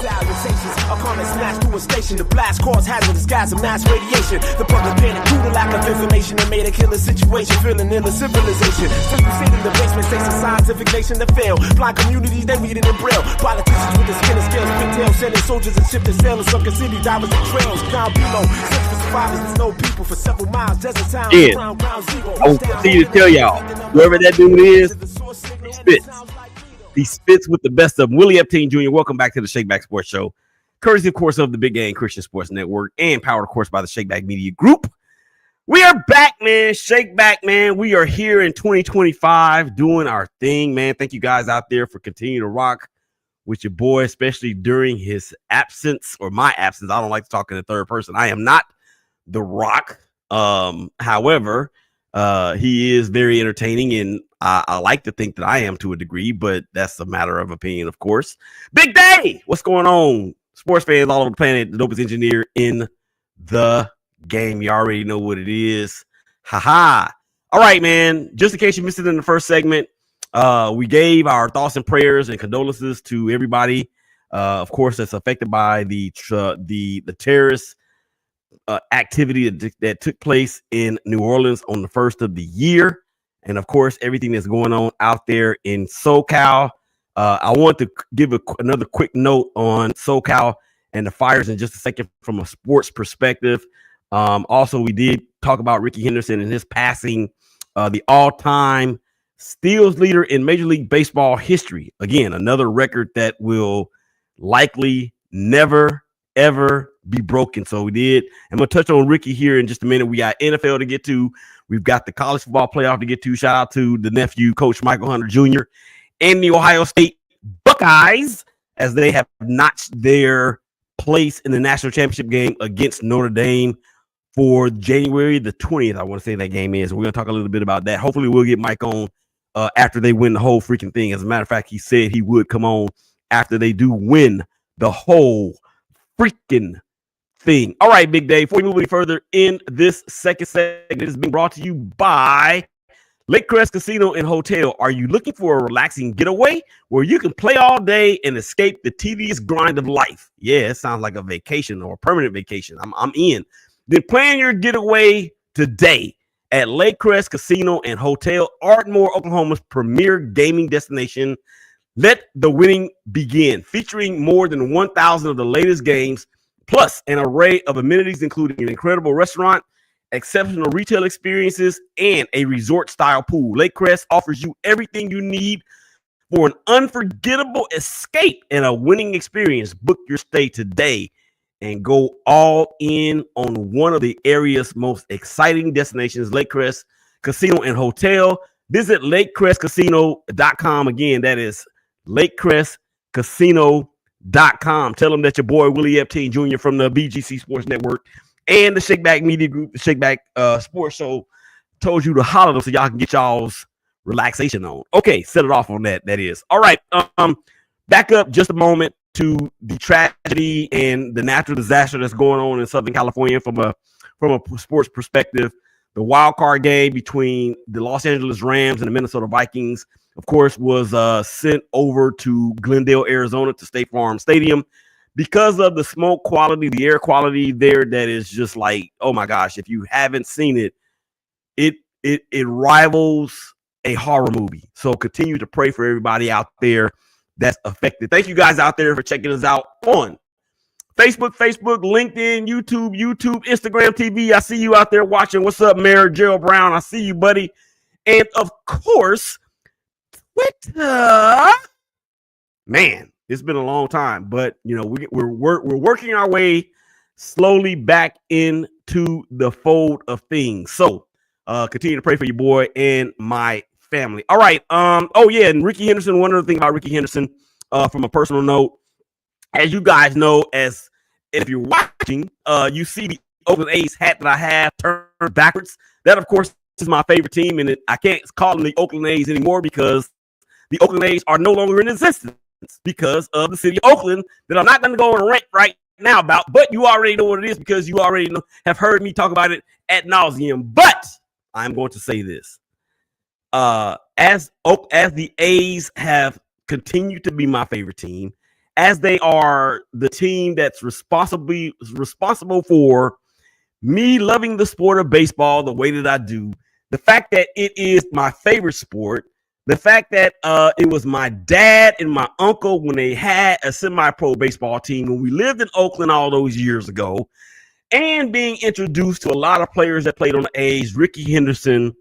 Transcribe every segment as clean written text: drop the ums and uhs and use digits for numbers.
Salutations, a comet smashed through a station. The blast caused hazardous gas and mass radiation. The public panic due to lack of information and made a killer situation, feeling in the civilization. So you sit in the basement, takes a scientific nation to fail. Blind communities, they read it in braille. Politicians with the skin and scales, pigtails, sending soldiers and shifting sailors, sunken city divers and trails. Down below, search for survivors, there's no people for several miles. Desert town, ground zero. I will continue to tell y'all, whoever that dude is, he spits. He spits with the best of them. Willie Epting Jr., welcome back to the ShakeBack Sports Show. Courtesy, of course, of the Big Game Christian Sports Network and powered, of course, by the ShakeBack Media Group. We are back, man. ShakeBack, man. We are here in 2025 doing our thing, man. Thank you guys out there for continuing to rock with your boy, especially during his absence or my absence. I don't like to talk in the third person. I am not The Rock. However, he is very entertaining, and I like to think that I am to a degree, but that's a matter of opinion, of course. Big Day, what's going on? Sports fans all over the planet, the dopest engineer in the game. You already know what it is. Haha. All right, man. Just in case you missed it in the first segment, we gave our thoughts and prayers and condolences to everybody, of course, that's affected by the terrorist activity that took place in New Orleans on the first of the year. And of course, everything that's going on out there in SoCal. I want to give another quick note on SoCal and the fires in just a second from a sports perspective. Also, we did talk about Rickey Henderson and his passing, the all-time steals leader in Major League Baseball history. Again, another record that will likely never, ever be broken. So we did. I'm going to touch on Rickey here in just a minute. We got NFL to get to. We've got the college football playoff to get to. Shout out to the nephew, Coach Michael Hunter Jr. and the Ohio State Buckeyes, as they have notched their place in the national championship game against Notre Dame for January the 20th. I want to say that game is. We're going to talk a little bit about that. Hopefully we'll get Mike on after they win the whole freaking thing. As a matter of fact, he said he would come on after they do win the whole freaking thing. All right, Big Day. Before we move any further in this second segment, it is being brought to you by Lakecrest Casino and Hotel. Are you looking for a relaxing getaway where you can play all day and escape the tedious grind of life? Yeah, it sounds like a vacation or a permanent vacation. I'm in. Then plan your getaway today at Lakecrest Casino and Hotel, Ardmore, Oklahoma's premier gaming destination. Let the winning begin, featuring more than 1,000 of the latest games, plus an array of amenities, including an incredible restaurant, exceptional retail experiences, and a resort-style pool. Lakecrest offers you everything you need for an unforgettable escape and a winning experience. Book your stay today and go all in on one of the area's most exciting destinations, Lakecrest Casino and Hotel. Visit lakecrestcasino.com. Again, that is lakecrestcasino.com. Tell them that your boy Willie Epting Jr. from the BGC Sports Network and the ShakeBack Media Group, the ShakeBack Sports Show, told you to holler them so y'all can get y'all's relaxation on. Okay, set it off on that. That is. All right. Back up just a moment to the tragedy and the natural disaster that's going on in Southern California from a sports perspective. The wild card game between the Los Angeles Rams and the Minnesota Vikings, of course, was sent over to Glendale, Arizona, to State Farm Stadium because of the smoke quality, the air quality there. That is just like, oh my gosh! If you haven't seen it, it rivals a horror movie. So continue to pray for everybody out there that's affected. Thank you guys out there for checking us out on Facebook, LinkedIn, YouTube, Instagram TV. I see you out there watching. What's up, Mayor Gerald Brown? I see you, buddy. And of course, Twitter. Man, it's been a long time, but you know we're working our way slowly back into the fold of things. So continue to pray for your boy and my family. All right. Oh yeah, and Rickey Henderson. One other thing about Rickey Henderson, from a personal note, as you guys know, as if you're watching, you see the Oakland A's hat that I have turned backwards. That, of course, is my favorite team, and I can't call them the Oakland A's anymore because the Oakland A's are no longer in existence because of the city of Oakland that I'm not going to go on rant right now about. But you already know what it is because you already have heard me talk about it ad nauseum. But I'm going to say this. As the A's have continued to be my favorite team, as they are the team that's responsible for me loving the sport of baseball the way that I do, the fact that it is my favorite sport, the fact that it was my dad and my uncle when they had a semi-pro baseball team when we lived in Oakland all those years ago, and being introduced to a lot of players that played on the A's. Ricky Henderson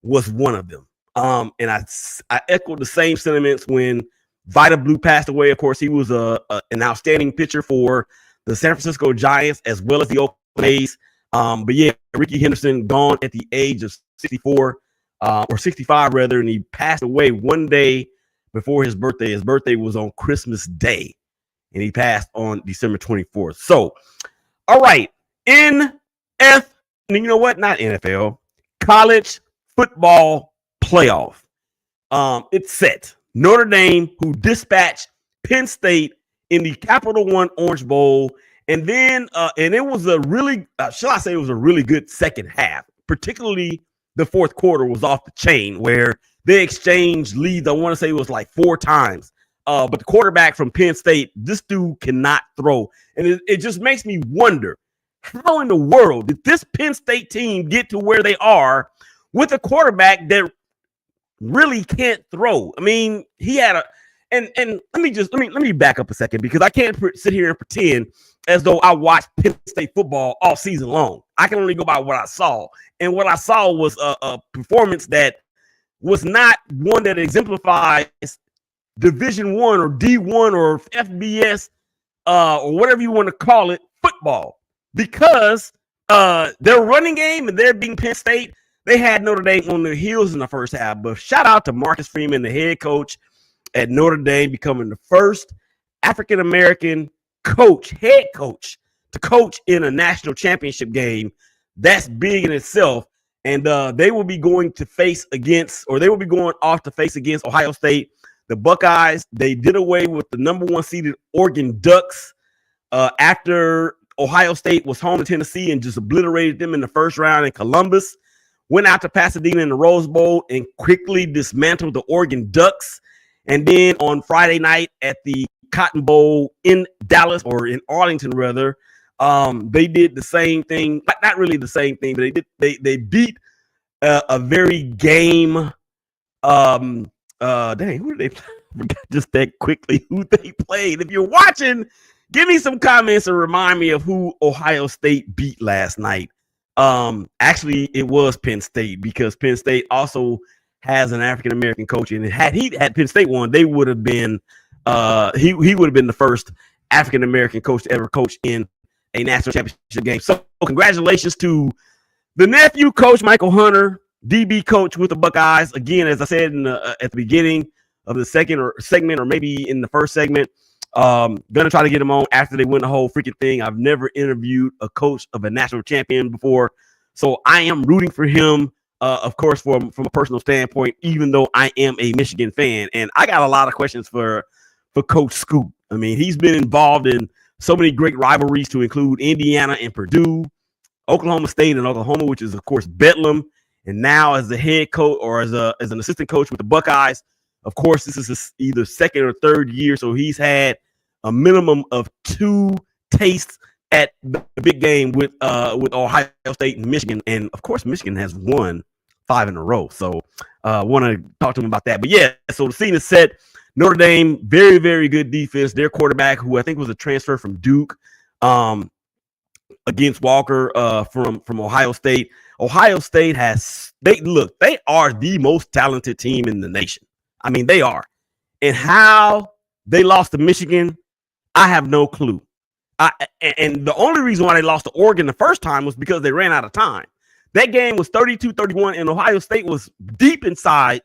was one of them. And I echoed the same sentiments when Vida Blue passed away. Of course, he was an outstanding pitcher for the San Francisco Giants as well as the Oakland A's. But yeah, Ricky Henderson gone at the age of 64 or 65 rather, and he passed away one day before his birthday. His birthday was on Christmas Day, and he passed on December 24th. So, all right, you know what? Not NFL, college football playoff. It's set. Notre Dame, who dispatched Penn State in the Capital One Orange Bowl, and then and it was a really, it was a really good second half. Particularly the fourth quarter was off the chain, where they exchanged leads. I want to say it was like 4 times. But the quarterback from Penn State, this dude cannot throw, and it just makes me wonder, how in the world did this Penn State team get to where they are with a quarterback that really can't throw? I mean, he had a and let me back up a second, because I can't sit here and pretend as though I watched Penn State football all season long. I can only go by what I saw, and what I saw was a performance that was not one that exemplifies Division I or D1 or FBS or whatever you want to call it football, because their running game and their being Penn State, they had Notre Dame on their heels in the first half. But shout out to Marcus Freeman, the head coach at Notre Dame, becoming the first African-American head coach to coach in a national championship game. That's big in itself. And they will be going off to face against Ohio State. The Buckeyes, they did away with the number 1 seeded Oregon Ducks after Ohio State was home to Tennessee and just obliterated them in the first round in Columbus. Went out to Pasadena in the Rose Bowl and quickly dismantled the Oregon Ducks. And then on Friday night at the Cotton Bowl in Dallas, or in Arlington rather, they did the same thing. Not really the same thing, but they beat a very game. Who did they play? Just that quickly who they played. If you're watching, give me some comments and remind me of who Ohio State beat last night. Actually, it was Penn State, because Penn State also has an African-American coach, and had Penn State won, they would have been he would have been the first African-American coach to ever coach in a national championship game. So congratulations to the nephew, Coach Michael Hunter, DB coach with the Buckeyes. Again, as I said at the beginning of the second segment, or maybe in the first segment, gonna try to get him on after they win the whole freaking thing. I've never interviewed a coach of a national champion before, so I am rooting for him. Of course, from a personal standpoint, even though I am a Michigan fan, and I got a lot of questions for Coach Scoop. I mean, he's been involved in so many great rivalries, to include Indiana and Purdue, Oklahoma State and Oklahoma, which is of course Bedlam, and now as the head coach, or as an assistant coach with the Buckeyes. Of course, this is his either second or third year, so he's had a minimum of 2 tastes at the big game with Ohio State and Michigan, and of course Michigan has won 5 in a row. So want to talk to him about that. But yeah, so the scene is set. Notre Dame, very, very good defense. Their quarterback, who I think was a transfer from Duke, against Walker from Ohio State. Ohio State they are the most talented team in the nation. I mean, they are. And how they lost to Michigan, I have no clue. And the only reason why they lost to Oregon the first time was because they ran out of time. That game was 32-31, and Ohio State was deep inside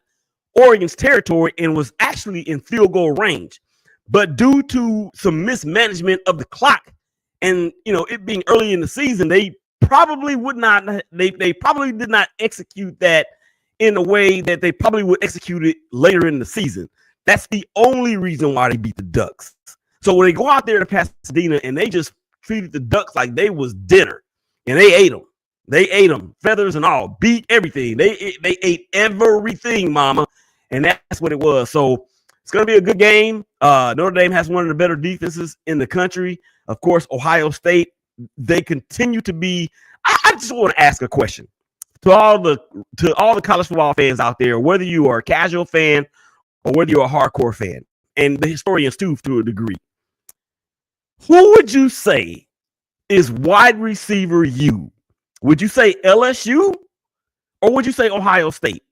Oregon's territory and was actually in field goal range. But due to some mismanagement of the clock and, it being early in the season, they probably did not execute that in a way that they probably would execute it later in the season. That's the only reason why they beat the Ducks. So when they go out there to Pasadena and they just treated the Ducks like they was dinner, and they ate them. They ate them, feathers and all, beat everything. They ate everything, mama, and that's what it was. So It's going to be a good game. Notre Dame has one of the better defenses in the country. Of course, Ohio State, they continue to be. I just want to ask a question to all the college football fans out there, whether you are a casual fan or whether you're a hardcore fan, and the historians too, to a degree. Who would you say is wide receiver U? Would you say LSU or would you say Ohio State?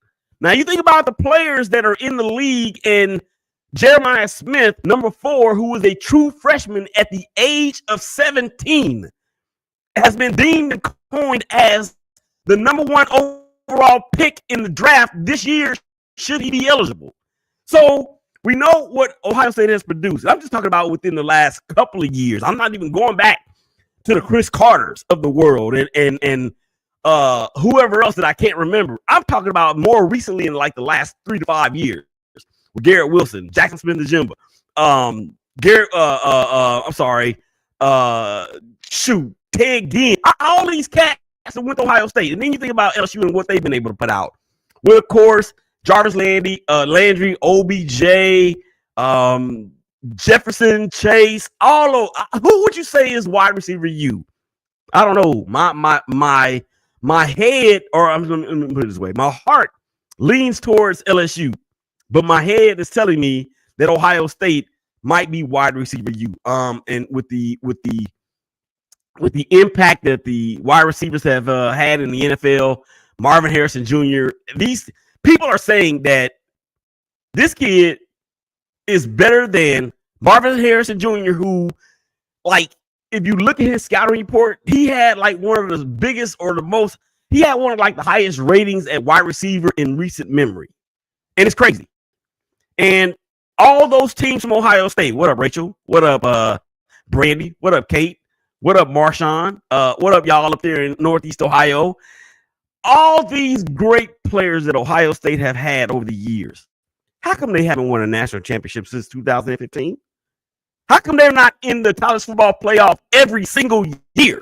Now, you think about the players that are in the league, and Jeremiah Smith, number 4, who is a true freshman at the age of 17, has been deemed and coined as the number 1 overall pick in the draft this year, should he be eligible. So we know what Ohio State has produced. I'm just talking about within the last couple of years. I'm not even going back to the Chris Carters of the world and whoever else that I can't remember. I'm talking about more recently in like the last 3 to 5 years. With Garrett Wilson, Jackson Smith-Njigba, Ted Ginn, all these cats that went to Ohio State. And then you think about LSU and what they've been able to put out. Well, of course, Jarvis Landry, OBJ, Jefferson, Chase, all of who would you say is wide receiver U? I don't know. My head, or let me put it this way, my heart leans towards LSU, but my head is telling me that Ohio State might be wide receiver U. And with the impact that the wide receivers have had in the NFL, Marvin Harrison Jr., these people are saying that this kid is better than Marvin Harrison Jr., who, like, if you look at his scouting report, he had like one of the biggest or the most, he had one of like the highest ratings at wide receiver in recent memory. And it's crazy. And all those teams from Ohio State, what up, Rachel? What up, Brandy? What up, Kate? What up, Marshawn? What up, y'all up there in Northeast Ohio? All these great players that Ohio State have had over the years, how come they haven't won a national championship since 2015? How come they're not in the college football playoff every single year?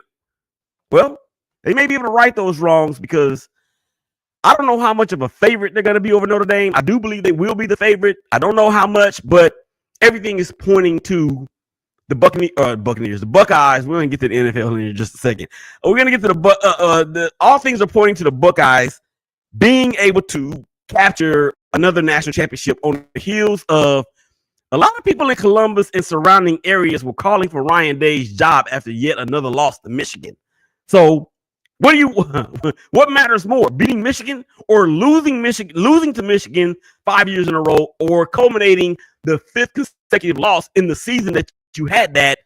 Well, they may be able to right those wrongs because I don't know how much of a favorite they're going to be over Notre Dame. I do believe they will be the favorite. I don't know how much, but everything is pointing to the Buccaneers, the Buckeyes. We're going to get to the NFL in just a second. We're going to get to the all things are pointing to the Buckeyes being able to capture another national championship on the heels of a lot of people in Columbus and surrounding areas were calling for Ryan Day's job after yet another loss to Michigan. So what matters more, beating Michigan or losing to Michigan 5 years in a row, or culminating the 5th consecutive loss in the season that you had that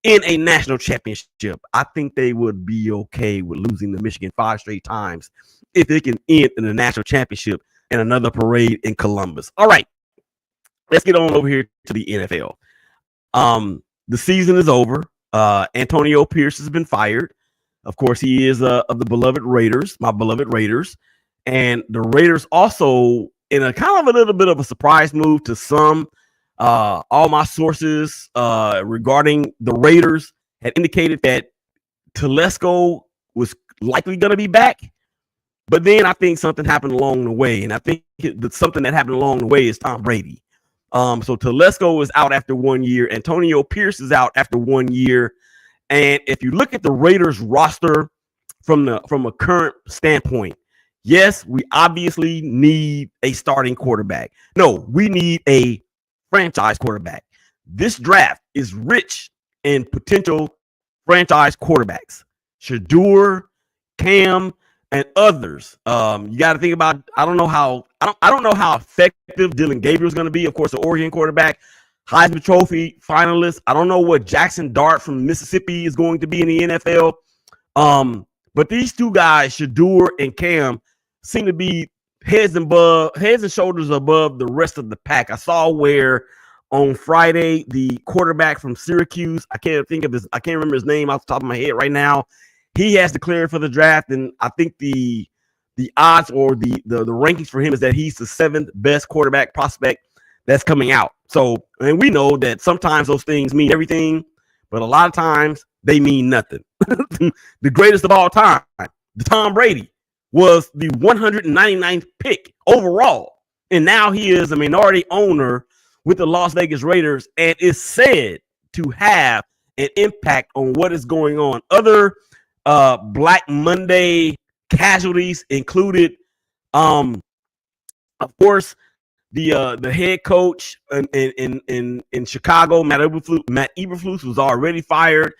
in a national championship? I think they would be okay with losing to Michigan 5 straight times if it can end in a national championship and another parade in Columbus. All right, let's get on over here to the NFL. The season is over. Antonio Pierce has been fired. Of course, he is of the beloved Raiders, my beloved Raiders. And the Raiders also, in a kind of a little bit of a surprise move to some, all my sources regarding the Raiders had indicated that Telesco was likely going to be back. But then I think something happened along the way. And I think something that happened along the way is Tom Brady. So Telesco is out after 1 year. Antonio Pierce is out after 1 year. And if you look at the Raiders roster from a current standpoint, yes, we obviously need a starting quarterback. No, we need a franchise quarterback. This draft is rich in potential franchise quarterbacks. Shador, Cam, and others. You got to think about. I don't know how effective Dylan Gabriel is going to be. Of course, the Oregon quarterback, Heisman Trophy finalist. I don't know what Jackson Dart from Mississippi is going to be in the NFL. But these two guys, Shador and Cam, seem to be heads and shoulders above the rest of the pack. I saw where on Friday the quarterback from Syracuse, I can't remember his name off the top of my head right now. He has declared for the draft, and I think the odds or the rankings for him is that he's the 7th best quarterback prospect that's coming out. So, and we know that sometimes those things mean everything, but a lot of times they mean nothing. The greatest of all time, Tom Brady, was the 199th pick overall, and now he is a minority owner with the Las Vegas Raiders and is said to have an impact on what is going on. Other Black Monday casualties included, of course, the head coach in Chicago, Matt Eberflus, was already fired.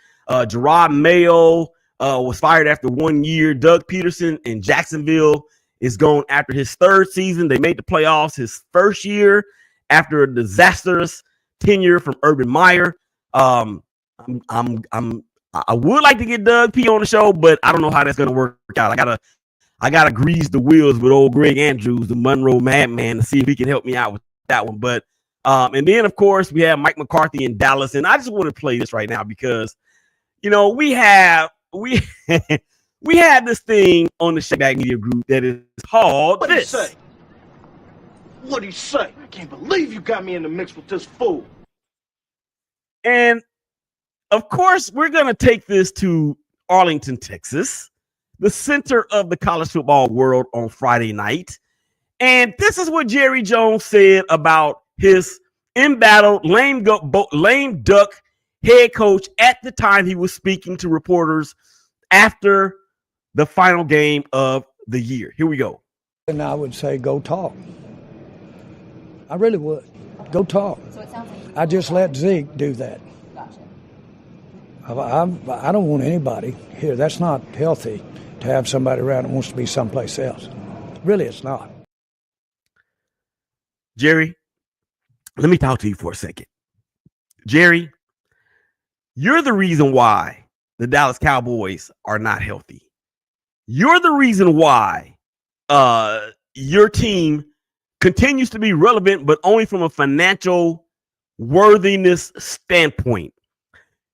Gerard Mayo was fired after 1 year. Doug Peterson in Jacksonville is going after his third season. They made the playoffs his first year after a disastrous tenure from Urban Meyer. I would like to get Doug P on the show, but I don't know how that's going to work out. I gotta grease the wheels with old Greg Andrews, the Monroe Madman, to see if he can help me out with that one. But and then of course we have Mike McCarthy in Dallas, and I just want to play this right now because we have this thing on the ShakeBack Media Group that is called What'd he say? What'd he say? I can't believe you got me in the mix with this fool. And of course, we're gonna take this to Arlington, Texas, the center of the college football world, on Friday night. And this is what Jerry Jones said about his embattled lame duck head coach at the time he was speaking to reporters after the final game of the year. Here we go. And I would say, go talk. I really would. Go talk. So it sounds like I just let Zeke do that. Gotcha. I don't want anybody here. That's not healthy to have somebody around that wants to be someplace else. Really, it's not. Jerry, let me talk to you for a second. Jerry, you're the reason why the Dallas Cowboys are not healthy. You're the reason why your team continues to be relevant, but only from a financial worthiness standpoint.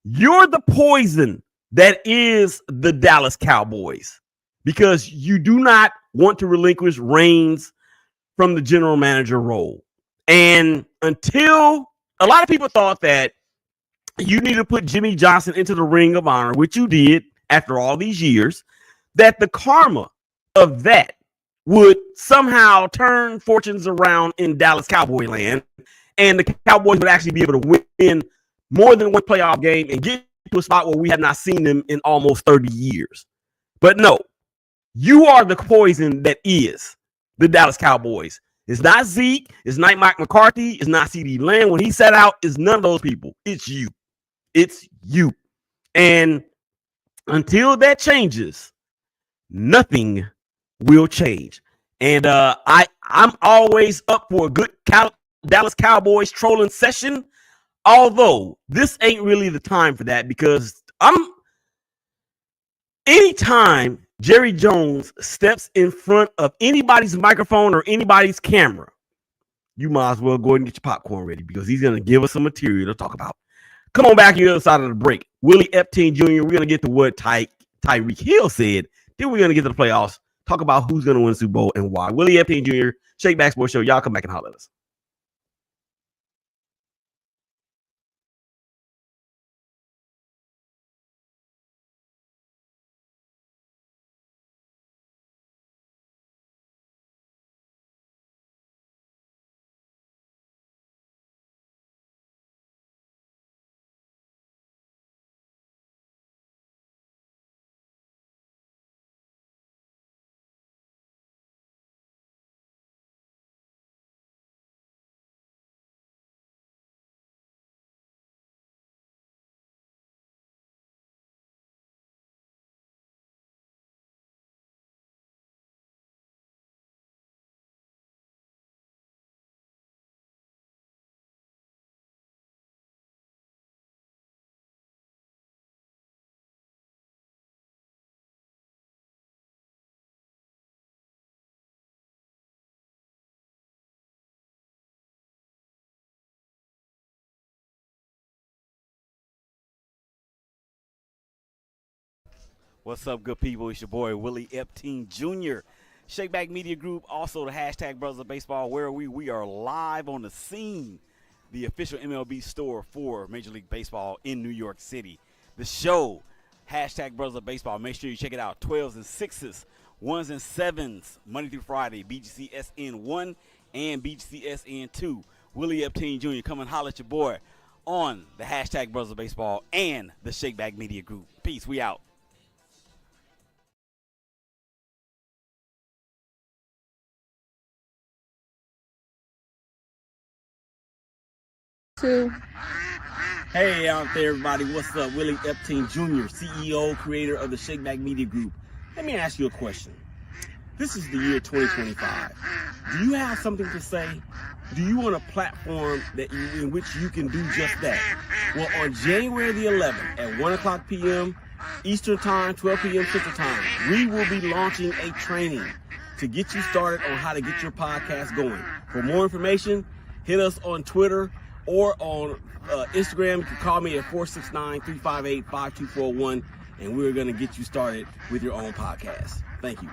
You're the poison that is the Dallas Cowboys because you do not want to relinquish reins from the general manager role. And until a lot of people thought that you need to put Jimmy Johnson into the Ring of Honor, which you did after all these years, that the karma of that would somehow turn fortunes around in Dallas Cowboy land, and the Cowboys would actually be able to win more than one playoff game and get to a spot where we have not seen them in almost 30 years. But no, you are the poison that is the Dallas Cowboys. It's not Zeke. It's not Mike McCarthy. It's not CeeDee Lamb. When he sat out, it's none of those people. It's you. It's you. And until that changes, nothing will change. And I'm always up for a good Dallas Cowboys trolling session, although this ain't really the time for that because anytime Jerry Jones steps in front of anybody's microphone or anybody's camera, you might as well go ahead and get your popcorn ready because he's going to give us some material to talk about. Come on back on the other side of the break. Willie Epting Jr., we're going to get to what Tyreek Hill said. Then we're going to get to the playoffs, talk about who's going to win the Super Bowl and why. Willie Epting Jr., ShakeBack Sports Show. Y'all come back and holler at us. What's up, good people? It's your boy, Willie Epting Jr. ShakeBack Media Group, also the hashtag Brothers of Baseball, where we are live on the scene, the official MLB store for Major League Baseball in New York City. The show, hashtag Brothers of Baseball. Make sure you check it out. 12s and 6s, 1s and 7s, Monday through Friday, BGCSN 1 and BGCSN 2. Willie Epting Jr. Come and holler at your boy on the hashtag Brothers of Baseball and the ShakeBack Media Group. Peace. We out. Hey out there, everybody. What's up? Willie Epting Jr., CEO, creator of the ShakeBack Media Group. Let me ask you a question. This is the year 2025. Do you have something to say? Do you want a platform in which you can do just that? Well, on January the 11th at 1 o'clock p.m. Eastern Time, 12 p.m. Central Time, we will be launching a training to get you started on how to get your podcast going. For more information, hit us on Twitter or on Instagram. You can call me at 469-358-5241, and we're going to get you started with your own podcast. Thank you.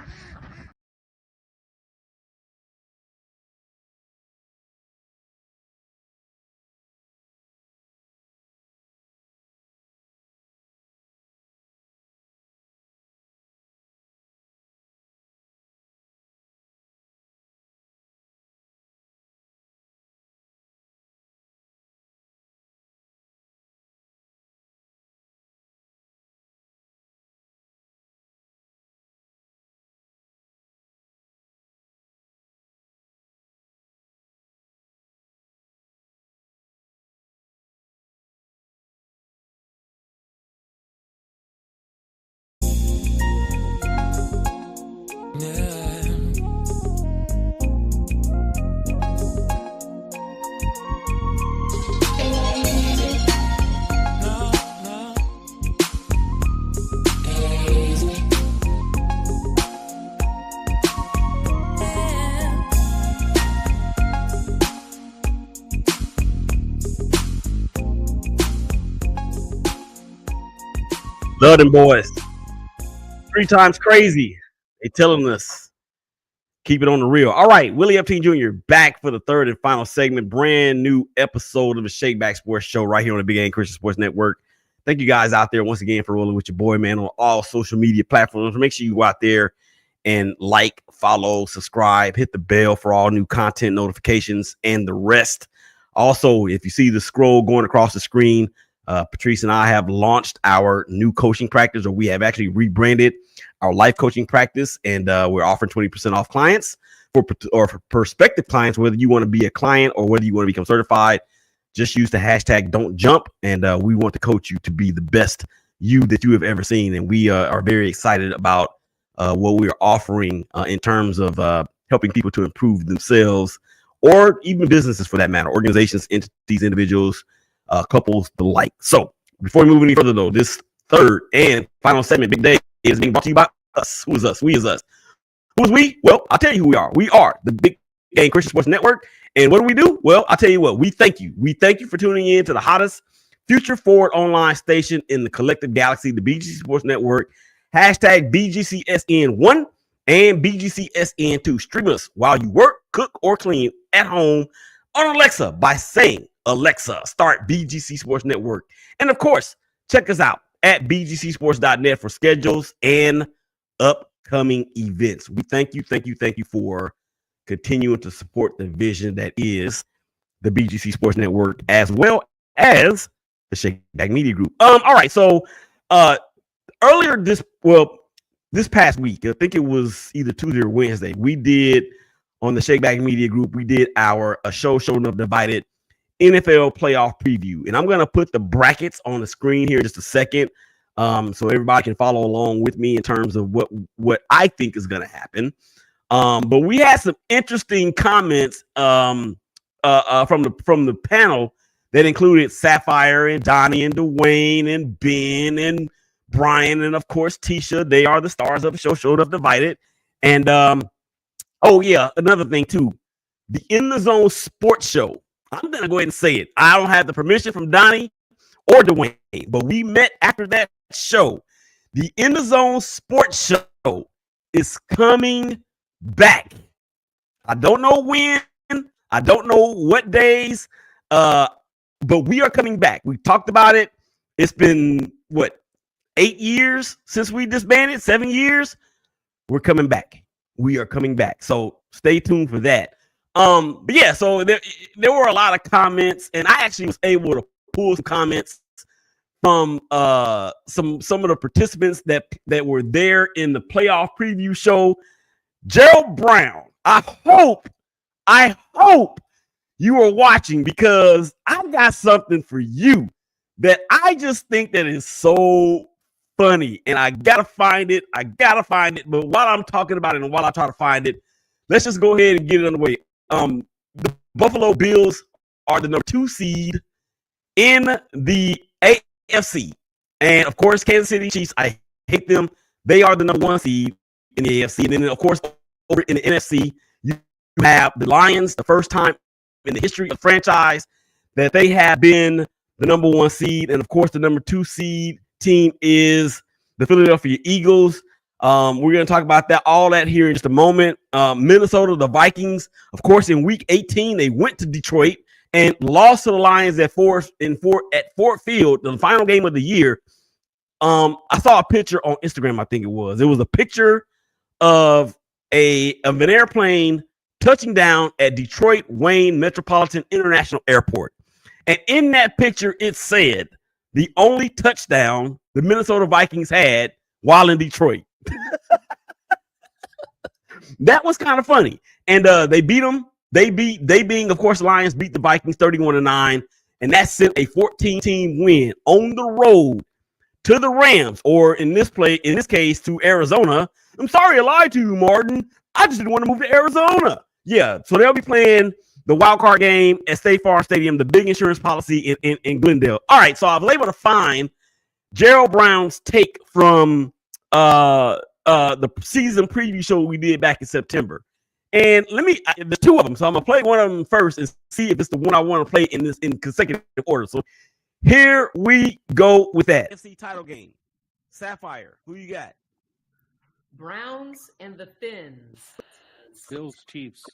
Love them boys. 3 times crazy. They telling us, keep it on the real. All right, Willie Epting Jr. back for the third and final segment. Brand new episode of the ShakeBack Sports Show right here on the Big Game Christian Sports Network. Thank you guys out there once again for rolling with your boy, man, on all social media platforms. Make sure you go out there and like, follow, subscribe, hit the bell for all new content notifications and the rest. Also, if you see the scroll going across the screen, Patrice and I have launched our new coaching practice, or we have actually rebranded our life coaching practice, and we're offering 20% off clients for prospective clients, whether you want to be a client or whether you want to become certified. Just use the hashtag Don't Jump, and we want to coach you to be the best you that you have ever seen. And we are very excited about what we are offering in terms of helping people to improve themselves, or even businesses for that matter, organizations, entities, individuals, couples, the like. So before we move any further, though, this third and final segment, Big Day, is being brought to you by us. Who is us? We is us. Who is we? Well, I'll tell you who we are. We are the Big Game Christian Sports Network. And what do? Well, I'll tell you what. We thank you. We thank you for tuning in to the hottest future forward online station in the collective galaxy, the BGC Sports Network. Hashtag BGCSN1 and BGCSN2. Stream us while you work, cook, or clean at home on Alexa by saying, Alexa, start BGC Sports Network. And of course, check us out at bgcsports.net for schedules and upcoming events. We thank you for continuing to support the vision that is the BGC Sports Network, as well as the ShakeBack Media Group. All right, so earlier this past week, I think it was either Tuesday or Wednesday, we did on the ShakeBack Media Group, we did our Showing Up Divided NFL playoff preview. And I'm going to put the brackets on the screen here in just a second, so everybody can follow along with me in terms of what I think is going to happen. But we had some interesting comments from the panel that included Sapphire and Donnie and Dwayne and Ben and Brian and, of course, Tisha. They are the stars of the show, Showed Up Divided. And, another thing, too, the In the Zone Sports Show. I'm going to go ahead and say it. I don't have the permission from Donnie or Dwayne, but we met after that show. The In the Zone Sports Show is coming back. I don't know when. I don't know what days, but we are coming back. We talked about it. It's been, 8 years since we disbanded? 7 years? We're coming back. We are coming back. So stay tuned for that. But yeah, so there were a lot of comments, and I actually was able to pull some comments from some of the participants that were there in the playoff preview show. Gerald Brown, I hope you are watching, because I've got something for you that I just think that is so funny, and I gotta find it. But while I'm talking about it and while I try to find it, let's just go ahead and get it underway. The Buffalo Bills are the number 2 seed in the AFC. And of course, Kansas City Chiefs, I hate them. They are the number 1 seed in the AFC. And then, of course, over in the NFC, you have the Lions, the first time in the history of the franchise that they have been the number 1 seed. And of course, the number 2 seed team is the Philadelphia Eagles. We're going to talk about all that here in just a moment. Minnesota, the Vikings, of course, in week 18, they went to Detroit and lost to the Lions at Ford Field, the final game of the year. I saw a picture on Instagram, I think it was. It was a picture of an airplane touching down at Detroit Wayne Metropolitan International Airport. And in that picture, it said the only touchdown the Minnesota Vikings had while in Detroit. That was kind of funny. And they beat them. They being, of course, Lions beat the Vikings 31-9. And that sent a 14-team win on the road to the Rams, or in this case, to Arizona. I'm sorry I lied to you, Martin. I just didn't want to move to Arizona. Yeah, so they'll be playing the wild card game at State Farm Stadium, the big insurance policy in Glendale. All right, so I was able to find Gerald Brown's take from the season preview show we did back in September. And there's 2 of them, so I'm gonna play one of them first and see if it's the one I want to play in consecutive order. So here we go with that. NFC title game. Sapphire, who you got? Browns and the Fins. Bills, Chiefs.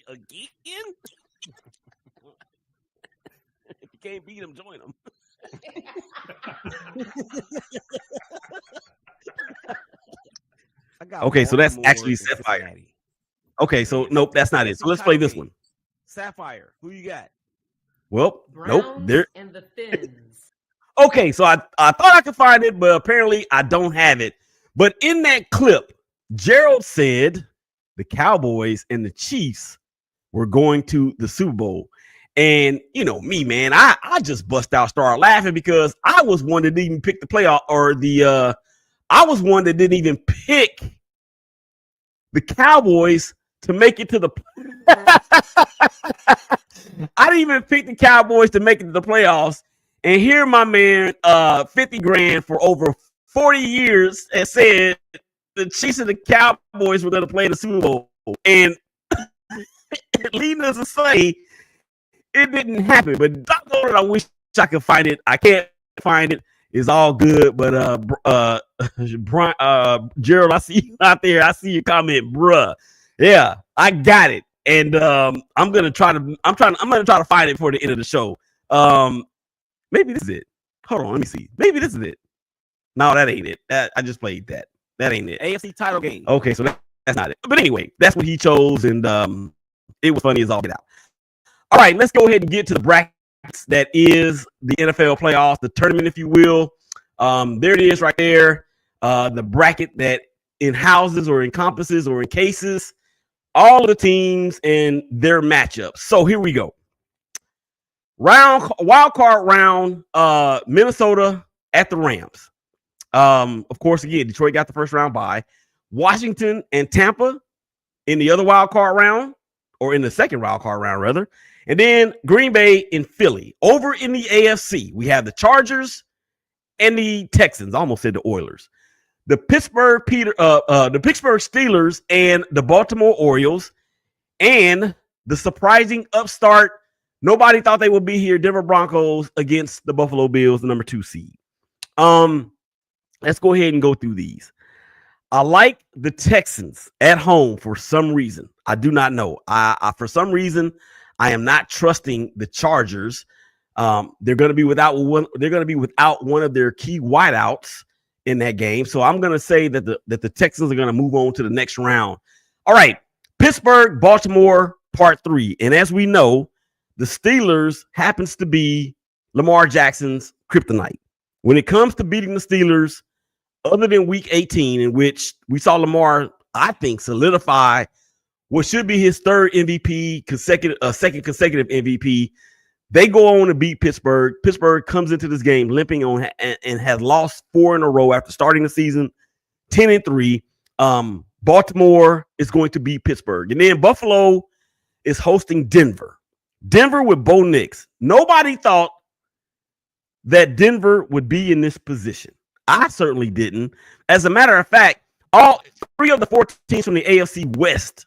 Again? If you can't beat them, join them. Okay, so that's actually Sapphire. Okay, so nope, that's not it. So let's play this one. Sapphire, who you got? Well, Browns nope. There. And the Fins. Okay, so I thought I could find it, but apparently I don't have it. But in that clip, Gerald said the Cowboys and the Chiefs were going to the Super Bowl. And you know me, man, I just bust out, started laughing, because I was one that didn't even pick the playoff, or I was one that didn't even pick the Cowboys to make it to the I didn't even pick the Cowboys to make it to the playoffs. And here my man, 50 grand for over 40 years, has said the Chiefs and the Cowboys were going to play the Super Bowl. And leading us to say it didn't happen. But I wish I could find it. I can't find it. It's all good. But Gerald, I see you out there. I see your comment, bruh. Yeah, I got it. And I'm gonna try to find it for the end of the show. Maybe this is it. Hold on, let me see. Maybe this is it. No, that ain't it. I just played that. That ain't it. AFC title game. Okay, so that's not it. But anyway, that's what he chose, and it was funny as all get out. All right, let's go ahead and get to the brackets that is the NFL playoffs, the tournament, if you will. There it is right there. The bracket that houses or encompasses or encases all of the teams and their matchups. So here we go. Wild card round, Minnesota at the Rams. Of course, again, Detroit got the first round bye. Washington and Tampa in the other wild card round, or in the second wild card round, rather. And then Green Bay and Philly. Over in the AFC, we have the Chargers and the Texans. I almost said the Oilers. The Pittsburgh Steelers and the Baltimore Orioles, and the surprising upstart, nobody thought they would be here, Denver Broncos against the Buffalo Bills, the number 2 seed. Let's go ahead and go through these. I like the Texans at home for some reason. I do not know. For some reason, I am not trusting the Chargers. They're going to be without one. They're going to be without one of their key wideouts in that game. So I'm going to say that the Texans are going to move on to the next round. All right. Pittsburgh, Baltimore, part 3. And as we know, the Steelers happens to be Lamar Jackson's kryptonite. When it comes to beating the Steelers, other than week 18, in which we saw Lamar, I think, solidify what should be his third MVP, second consecutive MVP, they go on to beat Pittsburgh. Pittsburgh comes into this game limping on and has lost 4 in a row after starting the season 10-3. Baltimore is going to beat Pittsburgh. And then Buffalo is hosting Denver. Denver with Bo Nix. Nobody thought that Denver would be in this position. I certainly didn't. As a matter of fact, all 3 of the 4 teams from the AFC West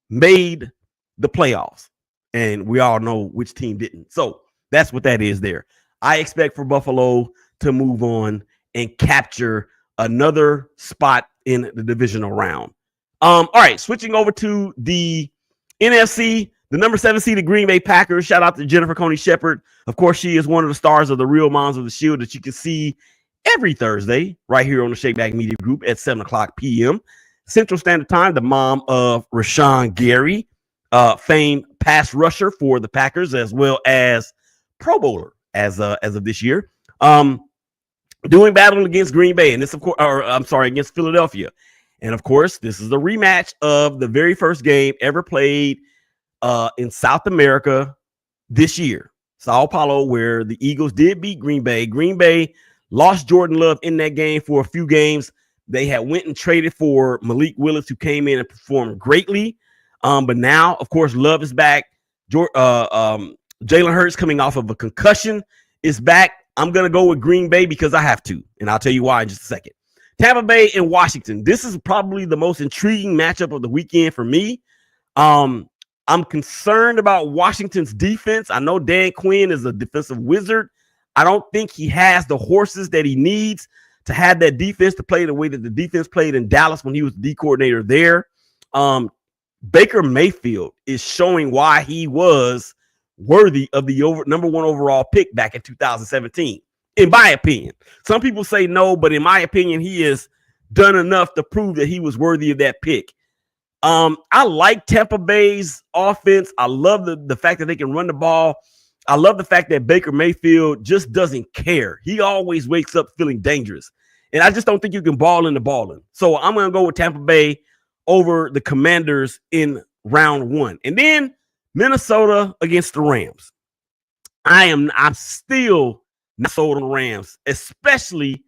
made the playoffs. And we all know which team didn't. So that's what that is there. I expect for Buffalo to move on and capture another spot in the divisional round. All right, switching over to the NFC, the number 7 seed, the Green Bay Packers. Shout out to Jennifer Coney Shepherd. Of course, she is one of the stars of the Real Moms of the Shield that you can see every Thursday right here on the ShakeBack Media Group at 7 o'clock p.m. Central Standard Time, the mom of Rashawn Gary, famed pass rusher for the Packers, as well as Pro Bowler as of this year. Doing battle against Green Bay, and this, of course, against Philadelphia. And of course, this is the rematch of the very first game ever played in South America this year, Sao Paulo, where the Eagles did beat Green Bay. Green Bay lost Jordan Love in that game for a few games. They had went and traded for Malik Willis, who came in and performed greatly. But now, of course, Love is back. Jalen Hurts, coming off of a concussion, is back. I'm going to go with Green Bay because I have to, and I'll tell you why in just a second. Tampa Bay and Washington. This is probably the most intriguing matchup of the weekend for me. I'm concerned about Washington's defense. I know Dan Quinn is a defensive wizard. I don't think he has the horses that he needs to have that defense to play the way that the defense played in Dallas when he was the D coordinator there. Baker Mayfield is showing why he was worthy of the number 1 overall pick back in 2017, in my opinion. Some people say no, but in my opinion, he has done enough to prove that he was worthy of that pick. I like Tampa Bay's offense. I love the fact that they can run the ball. I love the fact that Baker Mayfield just doesn't care. He always wakes up feeling dangerous. And I just don't think you can ball in the balling. So I'm going to go with Tampa Bay over the Commanders in round 1. And then Minnesota against the Rams. I'm still not sold on the Rams, especially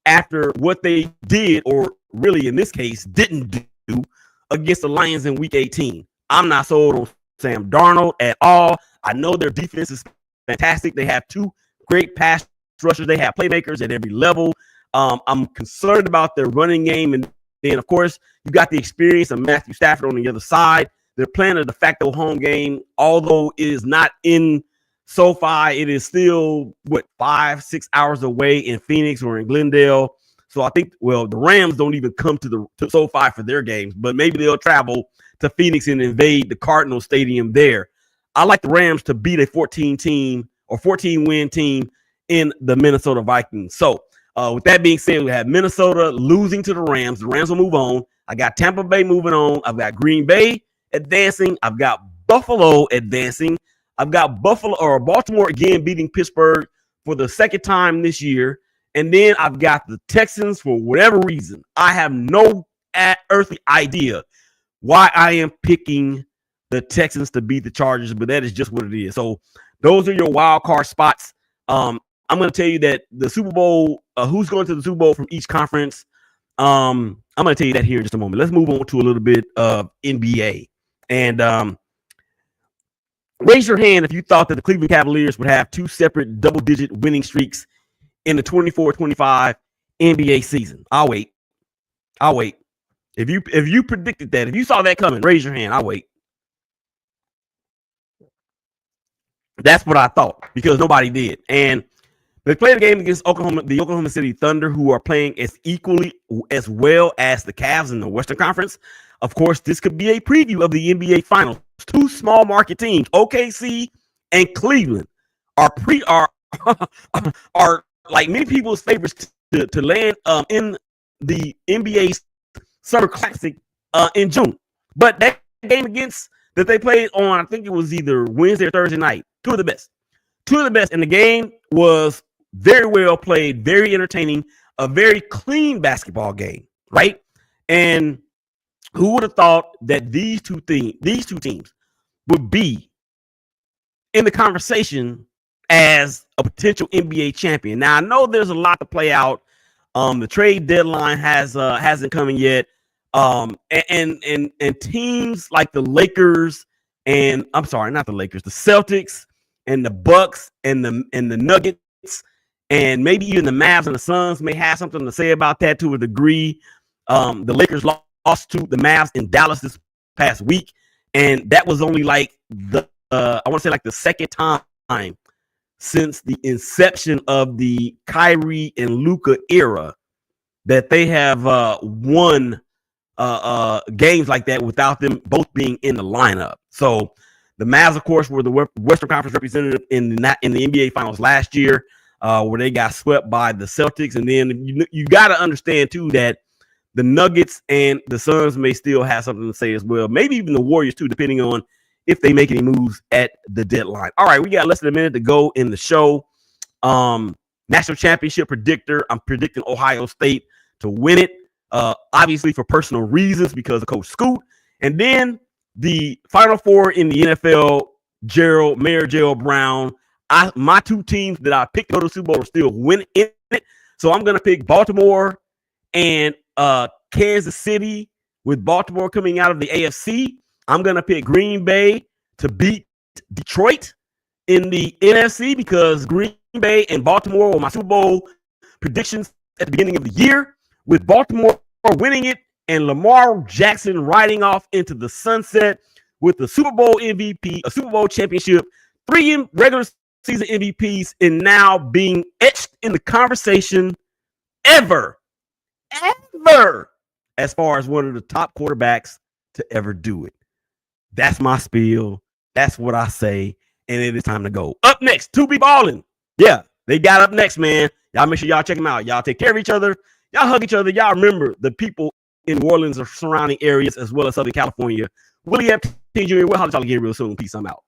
after what they did, or really in this case didn't do, against the Lions in week 18. I'm not sold on Sam Darnold at all. I know their defense is fantastic. They have 2 great pass rushers. They have playmakers at every level. I'm concerned about their running game. And then, of course, you got the experience of Matthew Stafford on the other side. They're playing a de facto home game, although it is not in SoFi. It is still, 5-6 hours away in Phoenix or in Glendale. So I think, the Rams don't even come to SoFi for their games, but maybe they'll travel to Phoenix and invade the Cardinals Stadium there. I like the Rams to beat a 14-win team in the Minnesota Vikings. So with that being said, we have Minnesota losing to the Rams. The Rams will move on. I got Tampa Bay moving on. I've got Green Bay advancing. I've got Buffalo advancing. I've got Baltimore again beating Pittsburgh for the second time this year. And then I've got the Texans for whatever reason. I have no earthly idea why I am picking the Texans to beat the Chargers, but that is just what it is. So those are your wild card spots. I'm going to tell you that the Super Bowl, who's going to the Super Bowl from each conference. I'm going to tell you that here in just a moment. Let's move on to a little bit of NBA. And raise your hand if you thought that the Cleveland Cavaliers would have 2 separate double-digit winning streaks in the 24-25 NBA season. I'll wait. If you predicted that, if you saw that coming, raise your hand. I'll wait. That's what I thought, because nobody did. And they played a game against the Oklahoma City Thunder, who are playing as equally as well as the Cavs in the Western Conference. Of course, this could be a preview of the NBA Finals. 2 small market teams, OKC and Cleveland, are like many people's favorites to land in the NBA's Summer Classic in June. But that game against that they played on, I think it was either Wednesday or Thursday night. Two of the best. And the game was very well played, very entertaining, a very clean basketball game, right? And who would have thought that these two teams would be in the conversation as a potential NBA champion? Now, I know there's a lot to play out. The trade deadline hasn't come in yet. And teams like the Lakers and I'm sorry, not the Lakers, the Celtics and the Bucks and the Nuggets and maybe even the Mavs and the Suns may have something to say about that to a degree. The Lakers lost to the Mavs in Dallas this past week, and that was only like the second time since the inception of the Kyrie and Luka era that they have won games like that without them both being in the lineup. So the Mavs, of course, were the Western Conference representative in the NBA Finals last year, where they got swept by the Celtics. And then you got to understand too that the Nuggets and the Suns may still have something to say as well. Maybe even the Warriors too, depending on if they make any moves at the deadline. All right, we got less than a minute to go in the show. National championship predictor. I'm predicting Ohio State to win it. Obviously for personal reasons because of Coach Scoot. And then the Final Four in the NFL, Mayor Gerald Brown. My two teams that I picked to go to the Super Bowl are still winning it. So I'm going to pick Baltimore and Kansas City, with Baltimore coming out of the AFC. I'm going to pick Green Bay to beat Detroit in the NFC because Green Bay and Baltimore were my Super Bowl predictions at the beginning of the year, with Baltimore winning it and Lamar Jackson riding off into the sunset with the Super Bowl MVP, a Super Bowl championship, 3 regular season MVPs, and now being etched in the conversation ever, as far as one of the top quarterbacks to ever do it. That's my spiel. That's what I say. And it is time to go. Up next, To Be Ballin'. Yeah, they got up next, man. Y'all make sure y'all check them out. Y'all take care of each other. Y'all hug each other. Y'all remember the people in New Orleans or surrounding areas as well as Southern California. Willie Epting Jr. We'll holler at y'all again real soon. Peace. I'm out.